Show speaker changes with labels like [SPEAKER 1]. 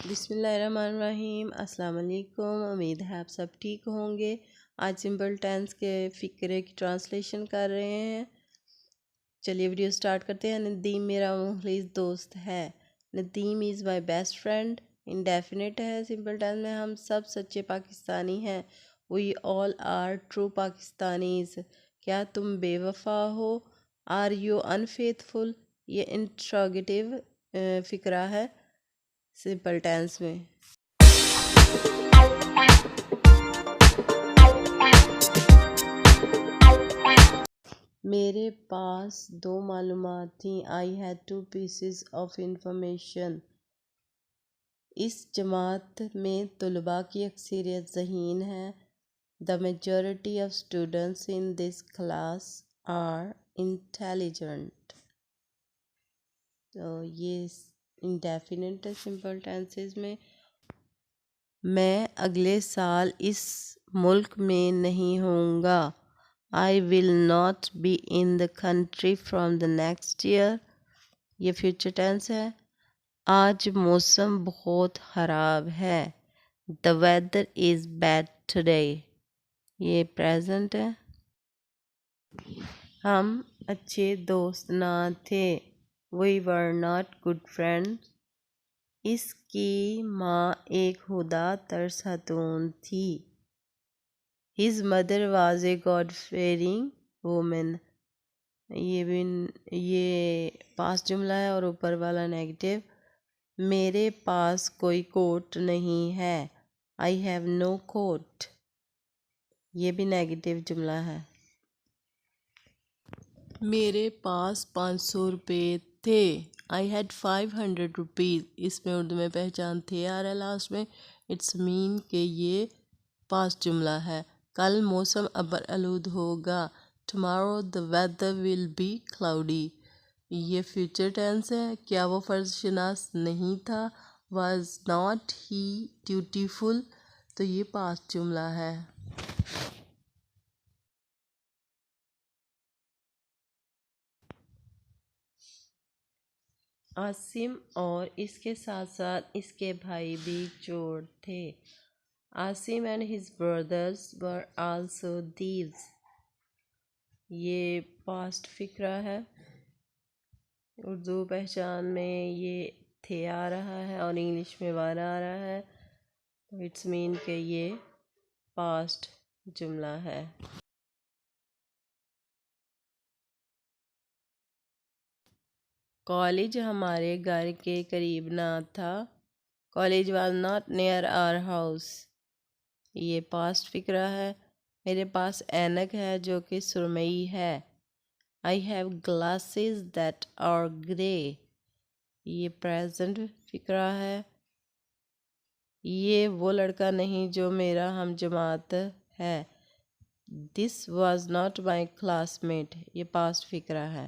[SPEAKER 1] बिस्मिल्लाहिर्रहमानिर्रहीम। अस्सलाम वालेकुम। उम्मीद है आप सब ठीक होंगे। आज सिंपल टेंस के फ़िक्रे की ट्रांसलेशन कर रहे हैं। चलिए वीडियो स्टार्ट करते हैं। नदीम मेरा मुखलिस दोस्त है। Nadeem is my best friend. Indefinite है। सिंपल टेंस में हम सब सच्चे पाकिस्तानी हैं। We all are true Pakistanis. क्या तुम बेवफा हो? Are you unfaithful? ये इंट्रोगेटिव फ़िक्रा है सिंपल टेंस में। मेरे पास 2 मालूमात थी। I had 2 pieces of information. इस जमात में तलबा की अक्सरियत ज़हीन है। The majority of students in this class are intelligent. तो ये इंडेफिनिट है सिंपल टेंसेस में। मैं अगले साल इस मुल्क में नहीं होऊंगा। I will not be in the country from the next year. ये फ्यूचर टेंस है। आज मौसम बहुत ख़राब है। The weather is bad today. ये प्रेजेंट है। हम अच्छे दोस्त ना थे। We were not good friends. इसकी माँ एक खुदा तरस खातून थी। His mother was a God-fearing woman। ये पास्ट जुमला है और ऊपर वाला नेगेटिव। मेरे पास कोई कोट नहीं है। I have no coat. ये भी नेगेटिव जुमला है। मेरे पास 500 रुपये थे। I had 500 rupees. इसमें उर्दू में पहचान थे आ रहा है लास्ट में। इट्स मीन के ये पास्ट जुमला है। कल मौसम अबर आलूद होगा। Tomorrow the weather will be cloudy. ये फ्यूचर टेंस है। क्या वो फर्जशनास नहीं था? Was not he dutiful. तो ये पास्ट जुमला है। आसिम और इसके साथ साथ इसके भाई भी चोर थे। Asim and his brothers were also thieves। ये पास्ट फिक्रा है। उर्दू पहचान में ये थे आ रहा है और इंग्लिश में वर आ रहा है। तो इट्स मीन के ये पास्ट जुमला है। कॉलेज हमारे घर के करीब ना था। College was not near our house. ये पास्ट फिक्रा है। मेरे पास ऐनक है जो कि सुरमई है। I have glasses that are grey. ये प्रेजेंट फिक्रा है। ये वो लड़का नहीं जो मेरा हम जमात है। This was not my classmate. ये पास्ट फिक्रा है।